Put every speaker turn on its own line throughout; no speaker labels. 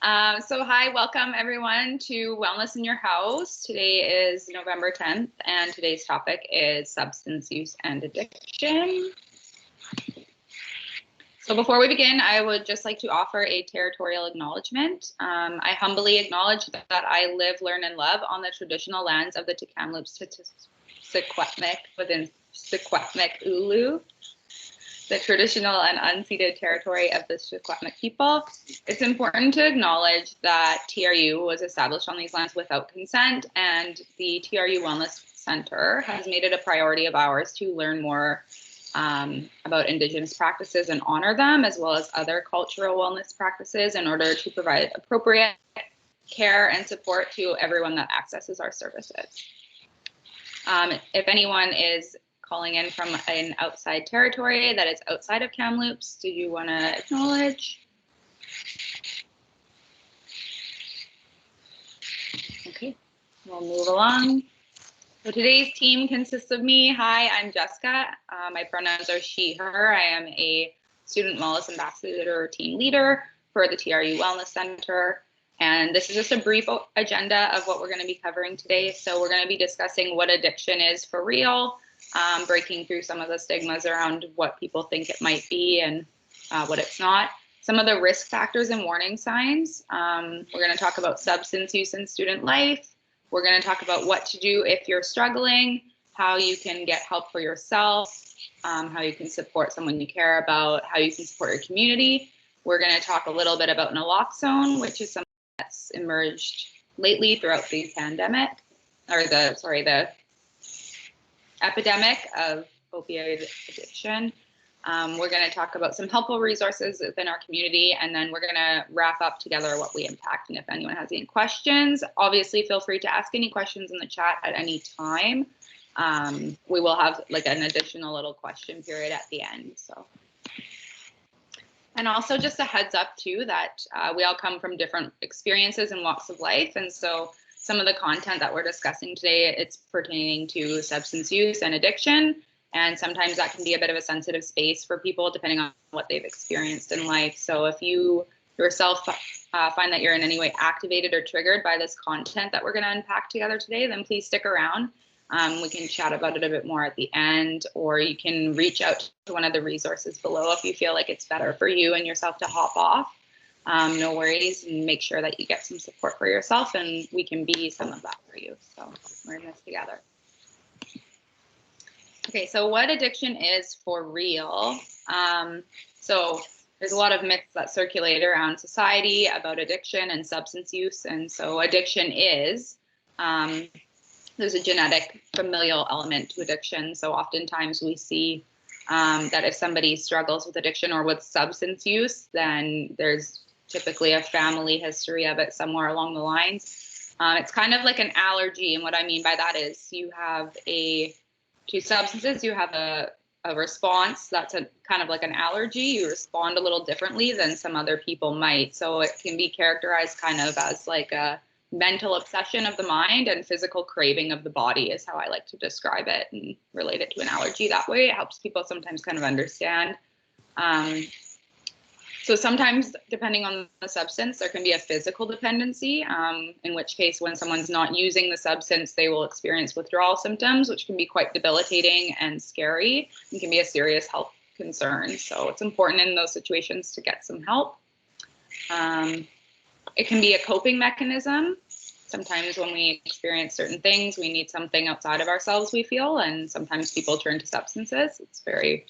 So hi, welcome everyone to Wellness in Your House. Today is November 10th, and today's topic is substance use and addiction. So before we begin, I would just like to offer a territorial acknowledgement. I humbly acknowledge that I live, learn, and love on the traditional lands of the Tk'emlúps Secwepemc within Secwepemc Ulu, the traditional and unceded territory of the Secwepemc people. It's important to acknowledge that TRU was established on these lands without consent, and the TRU Wellness Center has made it a priority of ours to learn more about Indigenous practices and honor them, as well as other cultural wellness practices, in order to provide appropriate care and support to everyone that accesses our services. If anyone is calling in from an outside territory that is outside of Kamloops, do you want to acknowledge? Okay, we'll move along. So today's team consists of me. Hi, I'm Jessica. My pronouns are she, her. I am a student wellness ambassador team leader for the TRU Wellness Center. And this is just a brief agenda of what we're going to be covering today. So we're going to be discussing what addiction is for real, breaking through some of the stigmas around what people think it might be and what it's not. Some of the risk factors and warning signs. We're going to talk about substance use in student life. We're going to talk about what to do if you're struggling, how you can get help for yourself, how you can support someone you care about, how you can support your community. We're going to talk a little bit about naloxone, which is something that's emerged lately throughout the pandemic, or the epidemic of opioid addiction. We're going to talk about some helpful resources within our community, and then we're going to wrap up together what we impact. And if anyone has any questions, obviously feel free to ask any questions in the chat at any time. We will have like an additional little question period at the end. So, and also just a heads up too that we all come from different experiences and walks of life, and so some of the content that we're discussing today, it's pertaining to substance use and addiction. And sometimes that can be a bit of a sensitive space for people depending on what they've experienced in life. So if you yourself find that you're in any way activated or triggered by this content that we're going to unpack together today, then please stick around. We can chat about it a bit more at the end, or you can reach out to one of the resources below if you feel like it's better for you and yourself to hop off. No worries, and make sure that you get some support for yourself, and we can be some of that for you. So we're in this together. Okay, so what addiction is for real? So there's a lot of myths that circulate around society about addiction and substance use. And so addiction is, there's a genetic familial element to addiction. So oftentimes we see that if somebody struggles with addiction or with substance use, then there's typically a family history of it somewhere along the lines. It's kind of like an allergy. And what I mean by that is you have to substances, you have a response that's a kind of like an allergy. You respond a little differently than some other people might. So it can be characterized kind of as like a mental obsession of the mind and physical craving of the body is how I like to describe it and relate it to an allergy that way. It helps people sometimes kind of understand. So sometimes, depending on the substance, there can be a physical dependency, in which case when someone's not using the substance, they will experience withdrawal symptoms, which can be quite debilitating and scary and can be a serious health concern. So it's important in those situations to get some help. It can be a coping mechanism. Sometimes when we experience certain things, we need something outside of ourselves, we feel, and sometimes people turn to substances. It's very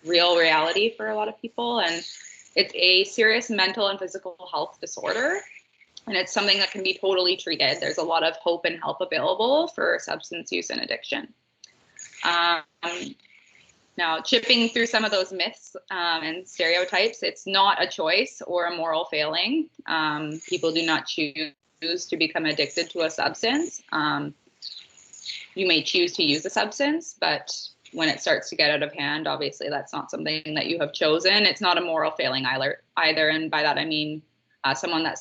real reality for a lot of people. And it's a serious mental and physical health disorder, and it's something that can be totally treated. There's a lot of hope and help available for substance use and addiction. Now, chipping through some of those myths and stereotypes, it's not a choice or a moral failing. People do not choose to become addicted to a substance. You may choose to use a substance, but when it starts to get out of hand, obviously that's not something that you have chosen. It's not a moral failing either. And by that, I mean someone that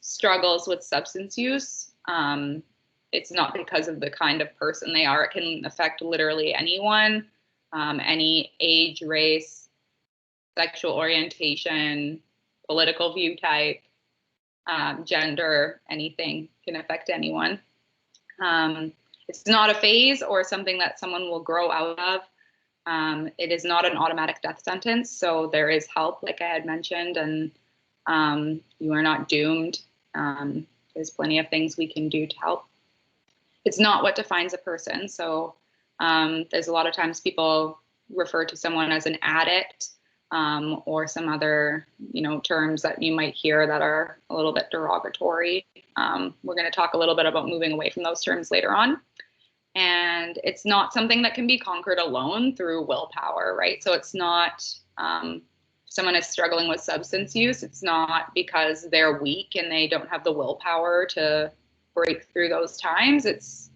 struggles with substance use. It's not because of the kind of person they are. It can affect literally anyone, any age, race, sexual orientation, political view type, gender, anything can affect anyone. It's not a phase or something that someone will grow out of. It is not an automatic death sentence, so there is help, like I had mentioned, and you are not doomed. There's plenty of things we can do to help. It's not what defines a person. So there's a lot of times people refer to someone as an addict, or some other, terms that you might hear that are a little bit derogatory. We're going to talk a little bit about moving away from those terms later on. And it's not something that can be conquered alone through willpower, right? So it's not, someone is struggling with substance use, it's not because they're weak and they don't have the willpower to break through those times. It's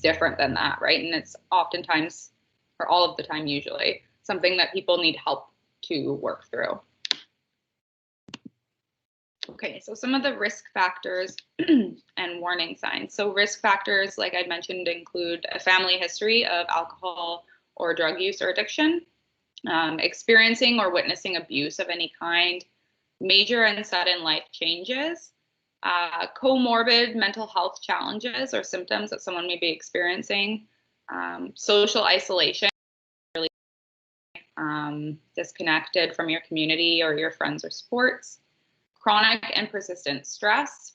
different than that, right? And it's oftentimes, or all of the time usually, something that people need help to work through. Okay, so some of the risk factors and warning signs. So risk factors, like I mentioned, include a family history of alcohol or drug use or addiction, experiencing or witnessing abuse of any kind, major and sudden life changes, comorbid mental health challenges or symptoms that someone may be experiencing, social isolation, disconnected from your community or your friends or sports, chronic and persistent stress,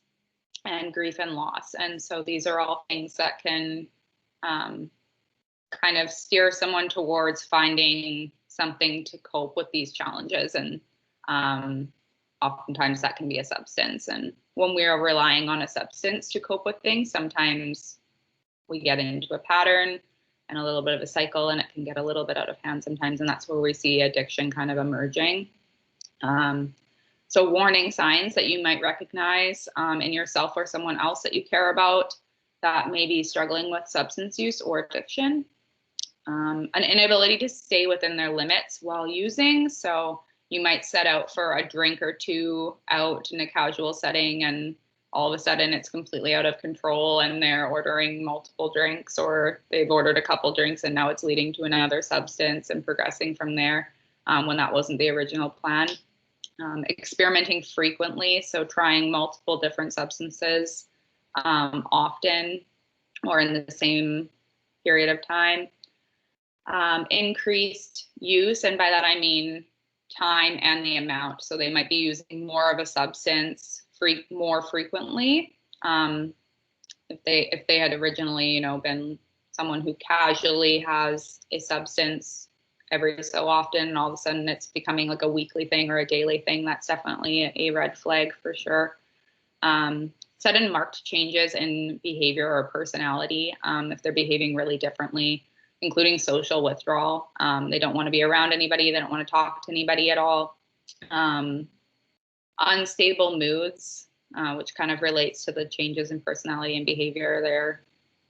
and grief and loss. And so these are all things that can kind of steer someone towards finding something to cope with these challenges. And oftentimes that can be a substance. And when we are relying on a substance to cope with things, sometimes we get into a pattern and a little bit of a cycle, and it can get a little bit out of hand sometimes. And that's where we see addiction kind of emerging. So warning signs that you might recognize in yourself or someone else that you care about that may be struggling with substance use or addiction. An inability to stay within their limits while using. So you might set out for a drink or two out in a casual setting, and all of a sudden it's completely out of control and they're ordering multiple drinks, or they've ordered a couple drinks and now it's leading to another substance and progressing from there when that wasn't the original plan. Experimenting frequently, so trying multiple different substances often or in the same period of time. Increased use, and by that I mean time and the amount. So they might be using more of a substance more frequently. If they had originally, been someone who casually has a substance every so often, and all of a sudden it's becoming like a weekly thing or a daily thing, that's definitely a red flag for sure. Sudden marked changes in behavior or personality, if they're behaving really differently, including social withdrawal. They don't want to be around anybody. They don't want to talk to anybody at all. Unstable moods, which kind of relates to the changes in personality and behavior. They're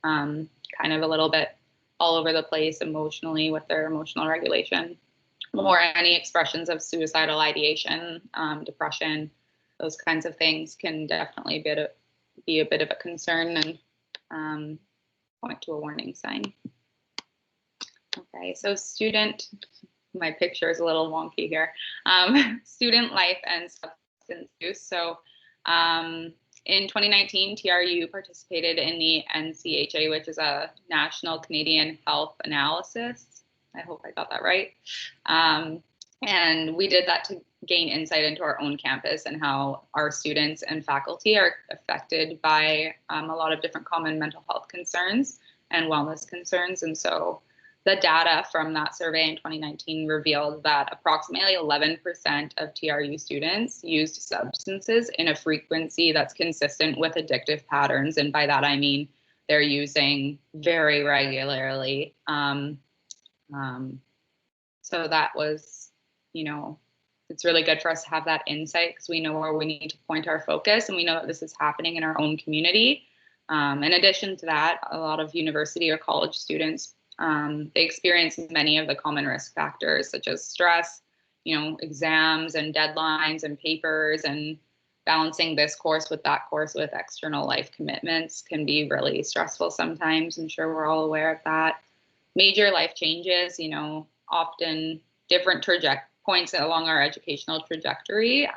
kind of a little bit all over the place emotionally with their emotional regulation, or any expressions of suicidal ideation, depression. Those kinds of things can definitely be a bit of a concern and point to a warning sign. Okay, so my picture is a little wonky here. Student life and substance use. So in 2019, TRU participated in the NCHA, which is a National Canadian Health Analysis. I hope I got that right. And we did that to gain insight into our own campus and how our students and faculty are affected by a lot of different common mental health concerns and wellness concerns. And so the data from that survey in 2019 revealed that approximately 11% of TRU students used substances in a frequency that's consistent with addictive patterns. And by that, I mean they're using very regularly. So that was, it's really good for us to have that insight because we know where we need to point our focus, and we know that this is happening in our own community. In addition to that, a lot of university or college students, they experience many of the common risk factors such as stress, exams and deadlines and papers, and balancing this course with that course with external life commitments can be really stressful sometimes. I'm sure we're all aware of that. Major life changes, often different points along our educational trajectory,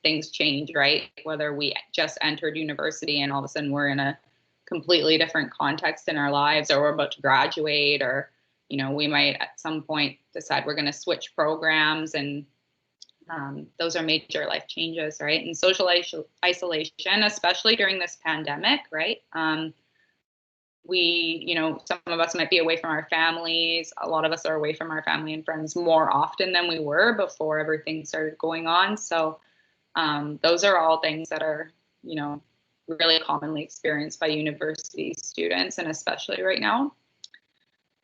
things change, right? Whether we just entered university and all of a sudden we're in a completely different context in our lives, or we're about to graduate, or, you know, we might at some point decide we're going to switch programs, and those are major life changes, right? And social isolation, especially during this pandemic, right? We, you know, some of us might be away from our families. A lot of us are away from our family and friends more often than we were before everything started going on. So those are all things that are, you know, really commonly experienced by university students, and especially right now.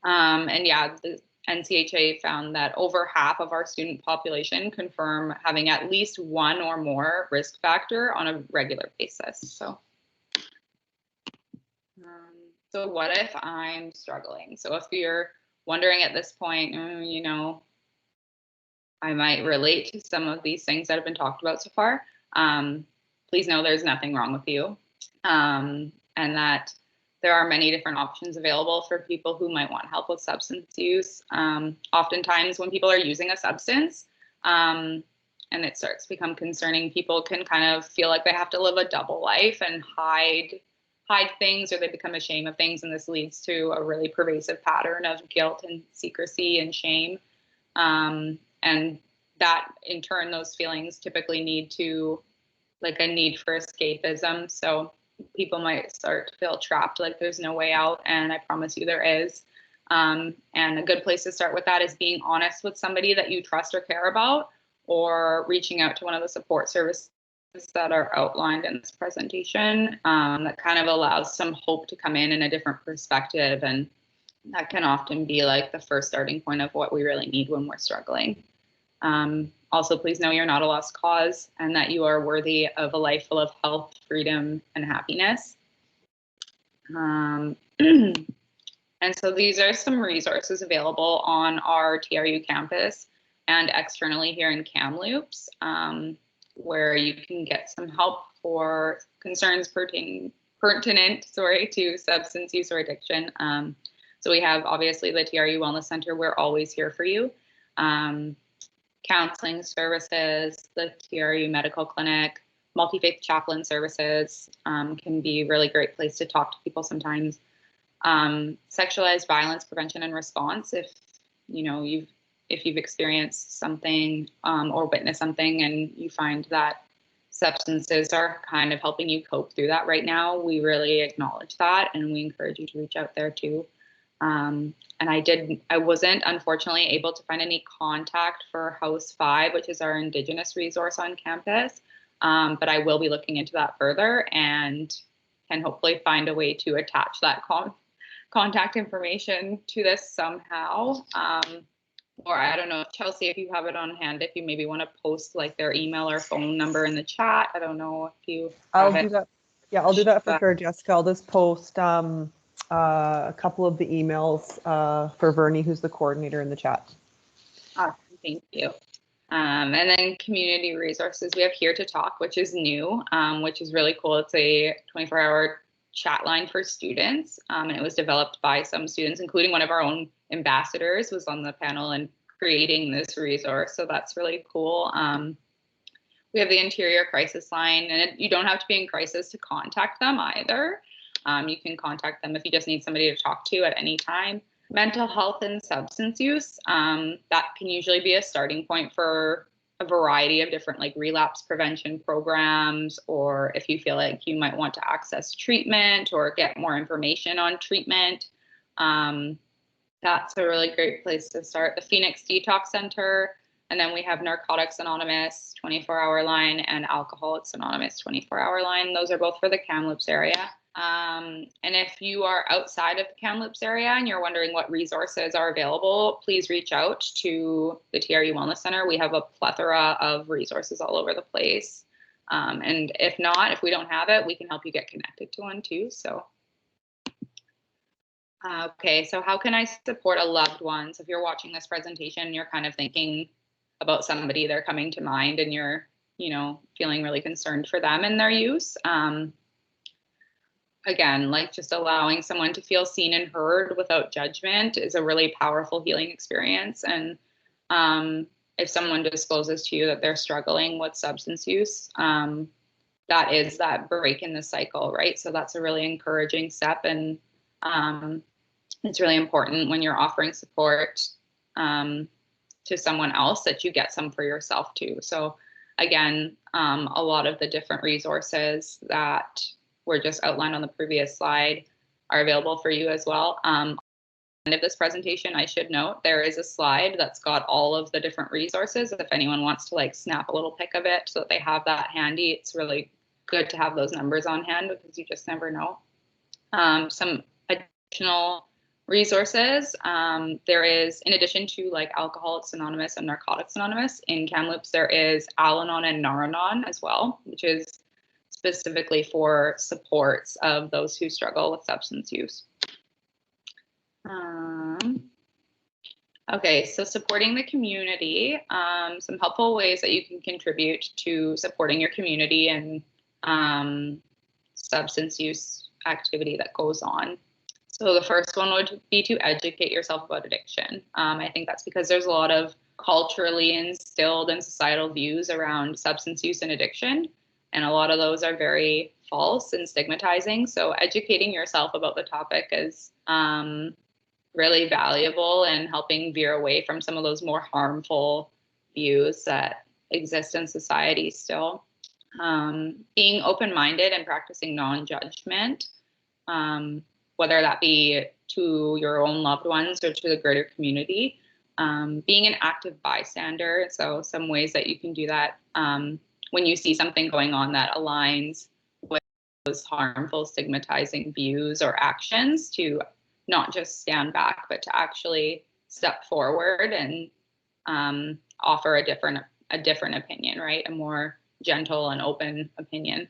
And yeah, the NCHA found that over half of our student population confirm having at least one or more risk factor on a regular basis. So what if I'm struggling? So if you're wondering at this point, you know, I might relate to some of these things that have been talked about so far, please know there's nothing wrong with you, and that there are many different options available for people who might want help with substance use. Oftentimes when people are using a substance, and it starts to become concerning, people can kind of feel like they have to live a double life and hide things, or they become ashamed of things, and this leads to a really pervasive pattern of guilt and secrecy and shame. And that in turn, those feelings typically need to, like, a need for escapism. So people might start to feel trapped, like there's no way out, and I promise you there is. And a good place to start with that is being honest with somebody that you trust or care about, or reaching out to one of the support services that are outlined in this presentation. That kind of allows some hope to come in a different perspective, and that can often be like the first starting point of what we really need when we're struggling. Also, please know you're not a lost cause, and that you are worthy of a life full of health, freedom, and happiness. And so these are some resources available on our TRU campus and externally here in Kamloops, where you can get some help for concerns pertinent to substance use or addiction. So we have obviously the TRU Wellness Center. We're always here for you. Counseling services, the TRU Medical Clinic, multi-faith chaplain services can be a really great place to talk to people sometimes. Sexualized violence prevention and response, if you know if you've experienced something or witnessed something and you find that substances are kind of helping you cope through that right now, we really acknowledge that, and we encourage you to reach out there too. And I wasn't unfortunately able to find any contact for House 5, which is our Indigenous resource on campus, but I will be looking into that further and can hopefully find a way to attach that contact information to this somehow. Or I don't know, Chelsea, if you have it on hand, if you maybe want to post like their email or phone number in the chat. I don't know if you
I'll do that. Yeah, I'll do that for sure, Jessica. I'll just post a couple of the emails for Vernie, who's the coordinator, in the chat.
Awesome, thank you. And then community resources, we have Here to Talk, which is new, which is really cool. It's a 24-hour chat line for students, and it was developed by some students, including one of our own ambassadors was on the panel and creating this resource. So that's really cool. We have the Interior Crisis Line, and you don't have to be in crisis to contact them either. You can contact them if you just need somebody to talk to at any time. Mental health and substance use, that can usually be a starting point for a variety of different like relapse prevention programs, or if you feel like you might want to access treatment or get more information on treatment. That's a really great place to start. The Phoenix Detox Center, and then we have Narcotics Anonymous 24-hour line and Alcoholics Anonymous 24-hour line. Those are both for the Kamloops area. And if you are outside of the Kamloops area and you're wondering what resources are available, please reach out to the TRU Wellness Center. We have a plethora of resources all over the place. And if not, if we don't have it, we can help you get connected to one too. So, okay, so how can I support a loved one? So if you're watching this presentation, you're kind of thinking about somebody, they're coming to mind, and you're, you know, feeling really concerned for them and their use. Again, like just allowing someone to feel seen and heard without judgment is a really powerful healing experience. And if someone discloses to you that they're struggling with substance use, that is that break in the cycle, right? So that's a really encouraging step, and it's really important when you're offering support to someone else that you get some for yourself too. So again, a lot of the different resources that were just outlined on the previous slide are available for you as well. End of this presentation, I should note there is a slide that's got all of the different resources. If anyone wants to like snap a little pic of it so that they have that handy, it's really good to have those numbers on hand because you just never know. Some additional resources, there is, in addition to like Alcoholics Anonymous and Narcotics Anonymous, in Kamloops there is Al-Anon and Nar-Anon as well, which is specifically for supports of those who struggle with substance use. Okay, so supporting the community, some helpful ways that you can contribute to supporting your community and substance use activity that goes on. So the first one would be to educate yourself about addiction. I think that's because there's a lot of culturally instilled and societal views around substance use and addiction, and a lot of those are very false and stigmatizing. So educating yourself about the topic is really valuable in helping veer away from some of those more harmful views that exist in society still. Being open-minded and practicing non-judgment, whether that be to your own loved ones or to the greater community. Being an active bystander, so some ways that you can do that when you see something going on that aligns with those harmful, stigmatizing views or actions, to not just stand back, but to actually step forward and offer a different opinion, right? A more gentle and open opinion.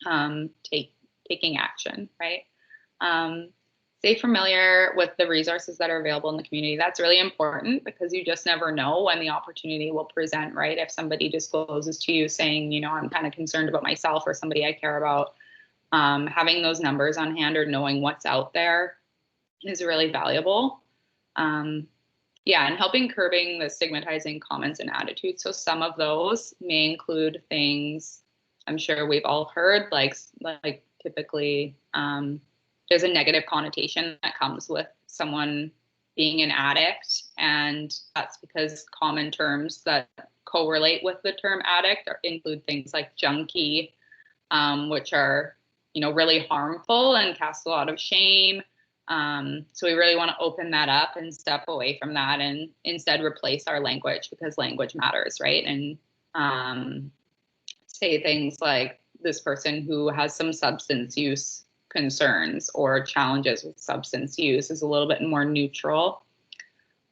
Taking action, right? Stay familiar with the resources that are available in the community. That's really important because you just never know when the opportunity will present, right? If somebody discloses to you saying, you know, I'm kind of concerned about myself or somebody I care about, having those numbers on hand or knowing what's out there is really valuable. Yeah, and helping curbing the stigmatizing comments and attitudes. So some of those may include things I'm sure we've all heard, like typically there's a negative connotation that comes with someone being an addict, and that's because common terms that correlate with the term addict include things like junkie, which are, you know, really harmful and cast a lot of shame. So we really want to open that up and step away from that and instead replace our language, because language matters, right? And say things like, this person who has some substance use concerns or challenges with substance use is a little bit more neutral.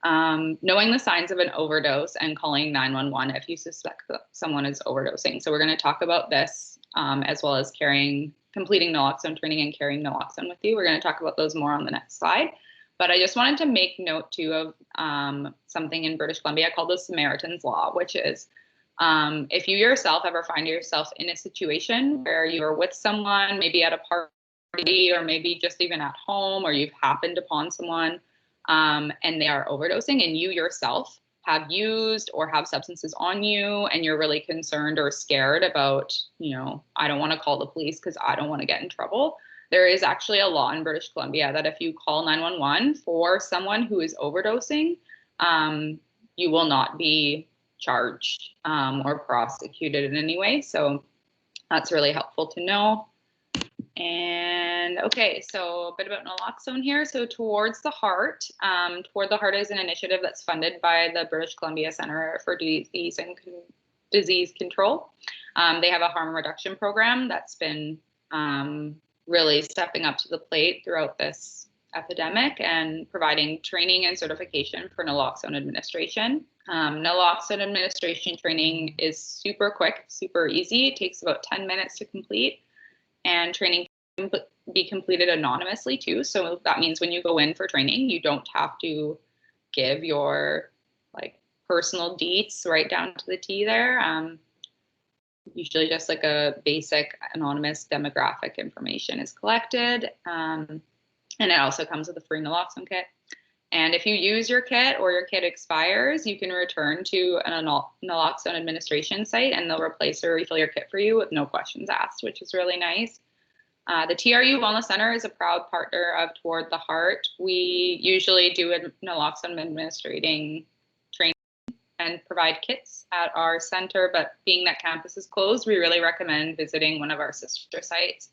Knowing the signs of an overdose and calling 911 if you suspect that someone is overdosing. So we're going to talk about this as well as completing naloxone training and carrying naloxone with you. We're going to talk about those more on the next slide. But I just wanted to make note too of something in British Columbia called the Samaritan's Law, which is if you yourself ever find yourself in a situation where you're with someone, maybe at a party or maybe just even at home, or you've happened upon someone and they are overdosing and you yourself have used or have substances on you and you're really concerned or scared about, you know, I don't want to call the police because I don't want to get in trouble. There is actually a law in British Columbia that if you call 911 for someone who is overdosing, you will not be charged or prosecuted in any way. So that's really helpful to know. And okay, so a bit about naloxone here. So Towards the Heart. Toward the Heart is an initiative that's funded by the British Columbia Centre for Disease and Disease Control. They have a harm reduction program that's been really stepping up to the plate throughout this epidemic and providing training and certification for naloxone administration. Naloxone administration training is super quick, super easy. It takes about 10 minutes to complete, and training can be completed anonymously too. So that means when you go in for training, you don't have to give your like personal deets right down to the T there. Usually just like a basic anonymous demographic information is collected. And it also comes with a free naloxone kit. And if you use your kit or your kit expires, you can return to an naloxone administration site and they'll replace or refill your kit for you with no questions asked, which is really nice. The TRU Wellness Center is a proud partner of Toward the Heart. We usually do a naloxone administrating training and provide kits at our center, but being that campus is closed, we really recommend visiting one of our sister sites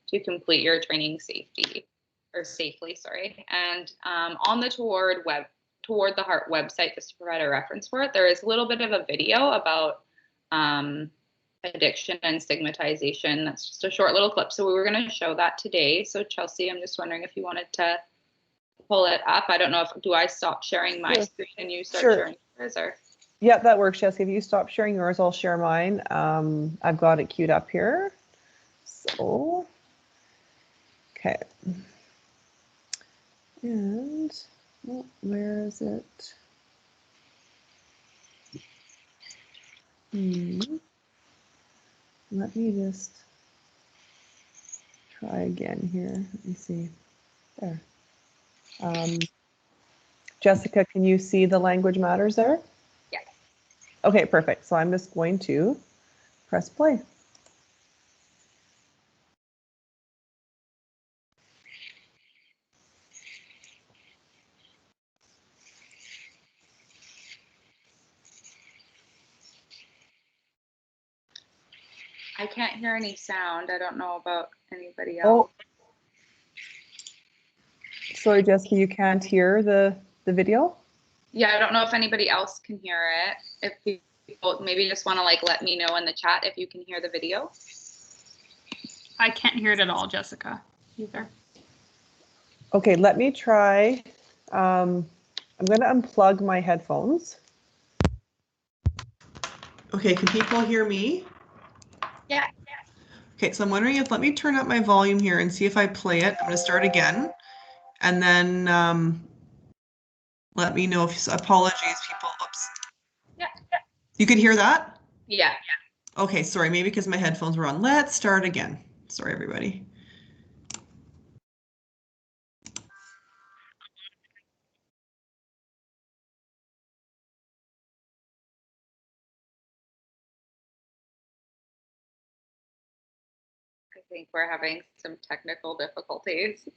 to complete your training safely. And on the Toward the Heart website, just to provide a reference for it, there is a little bit of a video about addiction and stigmatization. That's just a short little clip. So we were going to show that today. So Chelsea, I'm just wondering if you wanted to pull it up. I don't know if, do I stop sharing my screen and you start sharing yours, or?
Yeah, that works, Jessica. If you stop sharing yours, I'll share mine. I've got it queued up here. So, okay. And where is it? Let me just try again here. Let me see. There. Jessica, can you see the language matters there?
Yeah.
Okay, perfect. So I'm just going to press play.
I can't hear any sound. I don't know about anybody else.
Oh, sorry, Jessica, you can't hear the video?
Yeah, I don't know if anybody else can hear it. If people maybe just want to like let me know in the chat if you can hear the video.
I can't hear it at all, Jessica, either.
Okay, let me try. I'm going to unplug my headphones.
Okay, can people hear me?
Yeah.
Okay, so I'm wondering if, let me turn up my volume here and see if I play it. I'm going to start again. And then let me know if, apologies, people. Oops.
Yeah.
You could hear that?
Yeah.
Okay, sorry, maybe because my headphones were on. Let's start again. Sorry, everybody.
I think we're having some technical difficulties.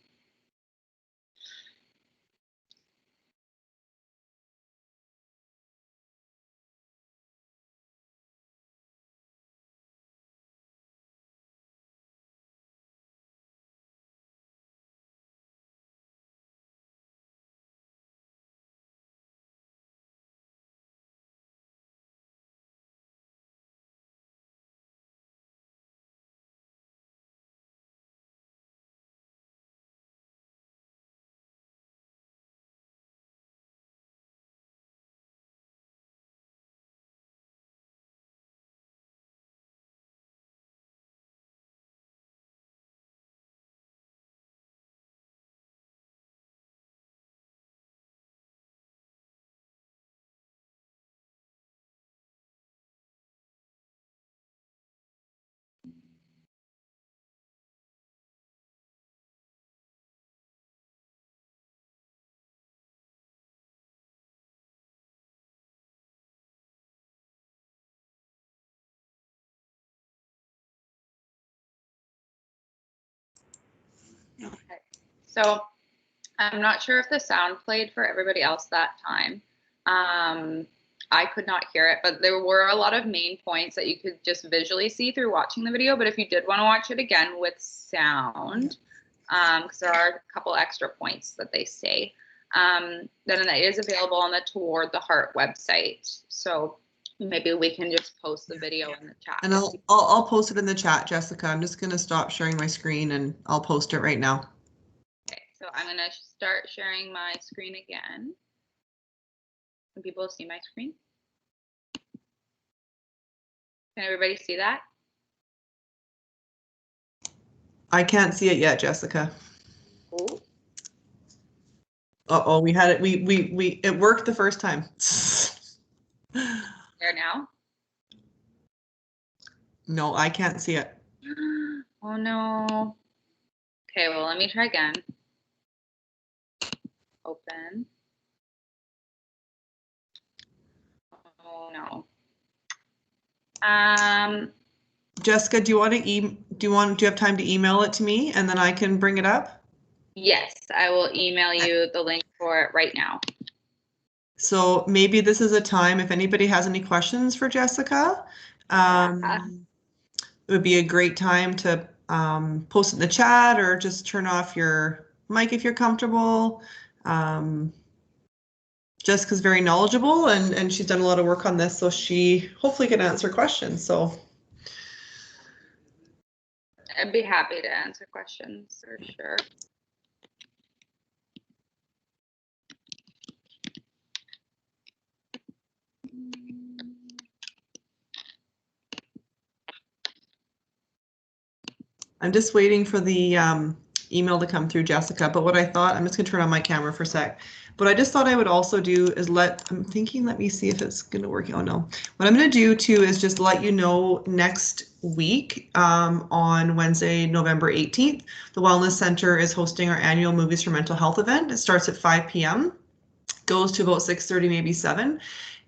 Okay. So I'm not sure if the sound played for everybody else that time. I could not hear it, but there were a lot of main points that you could just visually see through watching the video. But if you did want to watch it again with sound, because there are a couple extra points that they say, then that is available on the Toward the Heart website. So maybe we can just post the video in the chat.
And I'll post it in the chat, Jessica. I'm just going to stop sharing my screen and I'll post it right now.
Okay, so I'm going to start sharing my screen again. Can people see my screen? Can everybody see that?
I can't see it yet, Jessica.
Oh.
Uh-oh, we had it. It worked the first time.
There now?
No, I can't see it.
Oh no. Okay, well, let me try again. Open. no.
Jessica, do you have time to email it to me and then I can bring it up?
Yes, I will email you the link for it right now.
So maybe this is a time, if anybody has any questions for Jessica, it would be a great time to post it in the chat or just turn off your mic if you're comfortable. Jessica's very knowledgeable and she's done a lot of work on this, so she hopefully can answer questions. So
I'd be happy to answer questions for sure.
I'm just waiting for the email to come through, Jessica. But what I thought, I'm just going to turn on my camera for a sec. What I just thought I would also do is let me see if it's going to work. Oh, no. What I'm going to do, too, is just let you know next week on Wednesday, November 18th, the Wellness Center is hosting our annual Movies for Mental Health event. It starts at 5 p.m., goes to about 6:30, maybe 7.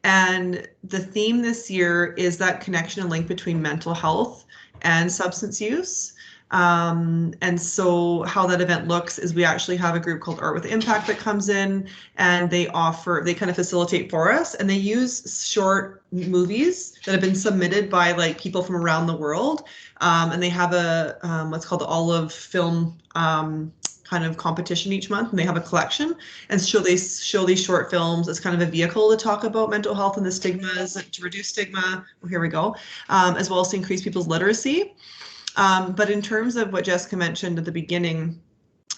And the theme this year is that connection and link between mental health and substance use. And so how that event looks is we actually have a group called Art with Impact that comes in and they kind of facilitate for us, and they use short movies that have been submitted by like people from around the world. And they have a what's called the Olive Film kind of competition each month, and they have a collection, and so they show these short films as kind of a vehicle to talk about mental health and the stigmas, to reduce stigma. Well, here we go, as well as to increase people's literacy. But in terms of what Jessica mentioned at the beginning,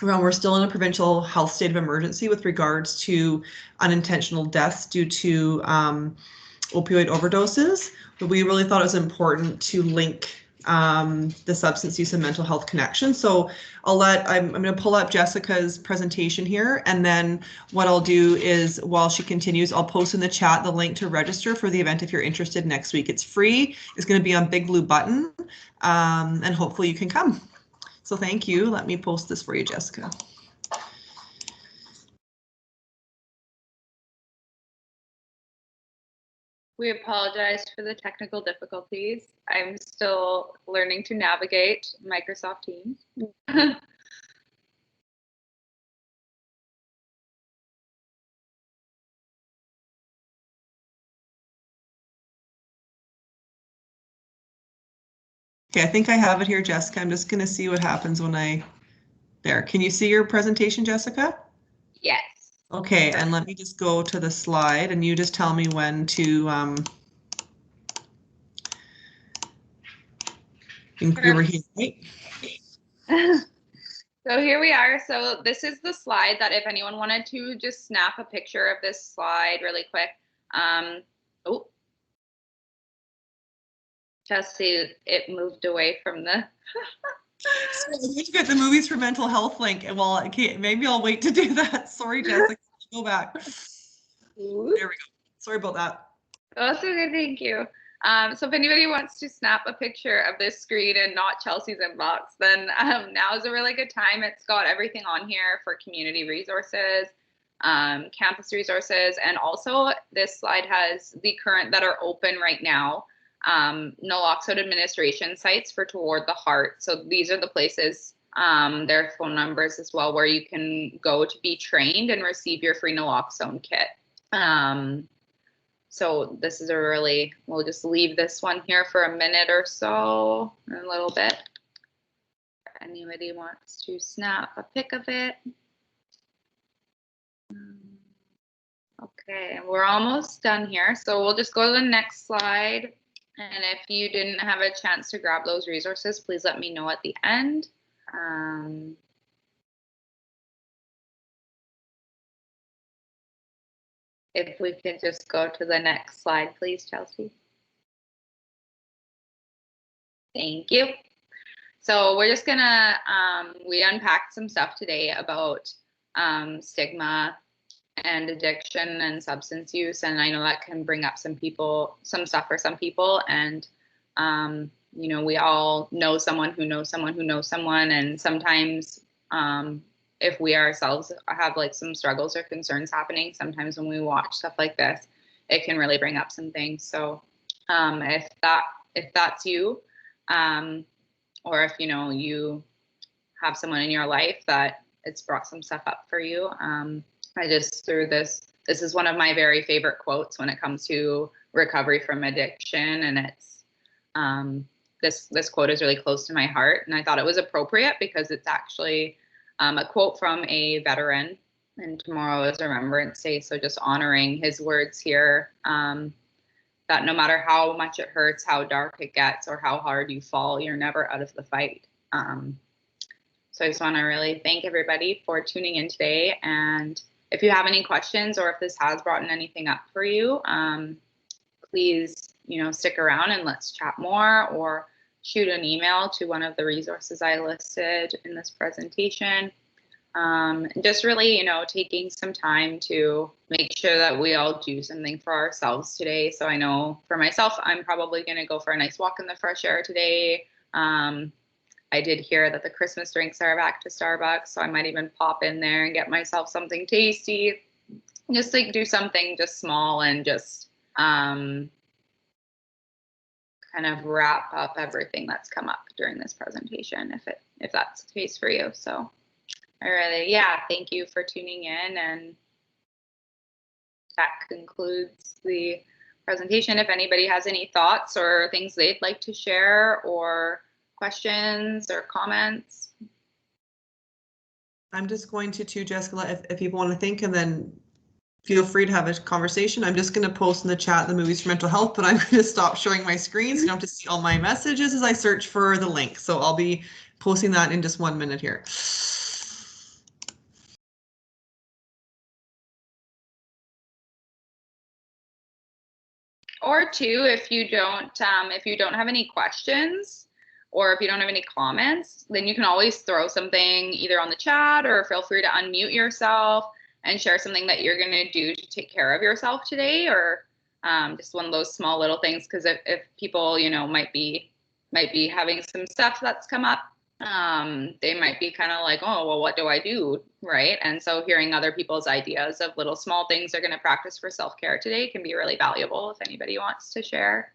we're still in a provincial health state of emergency with regards to unintentional deaths due to opioid overdoses. But we really thought it was important to link the substance use and mental health connection. So I'm going to pull up Jessica's presentation here, and then what I'll do is while she continues, I'll post in the chat the link to register for the event if you're interested next week. It's free. It's going to be on Big Blue Button, and hopefully you can come. So thank you. Let me post this for you, Jessica.
We apologize for the technical difficulties. I'm still learning to navigate Microsoft Teams.
Okay, I think I have it here, Jessica. I'm just going to see what happens when there. Can you see your presentation, Jessica?
Yes.
Okay, and let me just go to the slide and you just tell me when to over here, right?
So here we are. So this is the slide that if anyone wanted to just snap a picture of this slide really quick. Oh, Chelsea, it moved away from the.
So I need to get the Movies for Mental Health link. Well, okay, maybe I'll wait to do that. Sorry, Jessica. Go back. There we go. Sorry about that.
That's okay. Thank you. So if anybody wants to snap a picture of this screen and not Chelsea's inbox, then now is a really good time. It's got everything on here for community resources, campus resources, and also this slide has the current that are open right now. Naloxone administration sites for Toward the Heart. So these are the places, their phone numbers as well, where you can go to be trained and receive your free naloxone kit. So this is we'll just leave this one here for a minute or so, a little bit. If anybody wants to snap a pic of it. Okay, we're almost done here. So we'll just go to the next slide. And if you didn't have a chance to grab those resources, please let me know at the end. If we could just go to the next slide, please, Chelsea. Thank you. So we're just gonna, we unpacked some stuff today about stigma and addiction and substance use, and I know that can bring up some stuff for some people, and you know, we all know someone who knows someone who knows someone, and sometimes if we ourselves have like some struggles or concerns happening, sometimes when we watch stuff like this, it can really bring up some things. So if that's you, or if you have someone in your life that it's brought some stuff up for you, I just threw this. This is one of my very favorite quotes when it comes to recovery from addiction, and it's this quote is really close to my heart, and I thought it was appropriate because it's actually a quote from a veteran, and tomorrow is Remembrance Day, so just honoring his words here, that no matter how much it hurts, how dark it gets, or how hard you fall, you're never out of the fight. So I just want to really thank everybody for tuning in today, and if you have any questions or if this has brought in anything up for you, please, stick around and let's chat more, or shoot an email to one of the resources I listed in this presentation. Just really, taking some time to make sure that we all do something for ourselves today. So I know for myself, I'm probably going to go for a nice walk in the fresh air today. I did hear that the Christmas drinks are back to Starbucks, so I might even pop in there and get myself something tasty. Just like do something just small and just kind of wrap up everything that's come up during this presentation, if that's the case for you. So I really, thank you for tuning in, and that concludes the presentation. If anybody has any thoughts or things they'd like to share, or questions or comments.
I'm just going to Jessica, if people want to think, and then feel free to have a conversation. I'm just going to post in the chat the movies for mental health, but I'm going to stop sharing my screen so you don't have to see all my messages as I search for the link. So I'll be posting that in just 1 minute here.
Or two, if you don't have any questions, or if you don't have any comments, then you can always throw something either on the chat, or feel free to unmute yourself and share something that you're going to do to take care of yourself today, or just one of those small little things. Because if people, might be having some stuff that's come up, they might be kind of like, oh, well, what do I do, right? And so hearing other people's ideas of little small things they're going to practice for self-care today can be really valuable if anybody wants to share.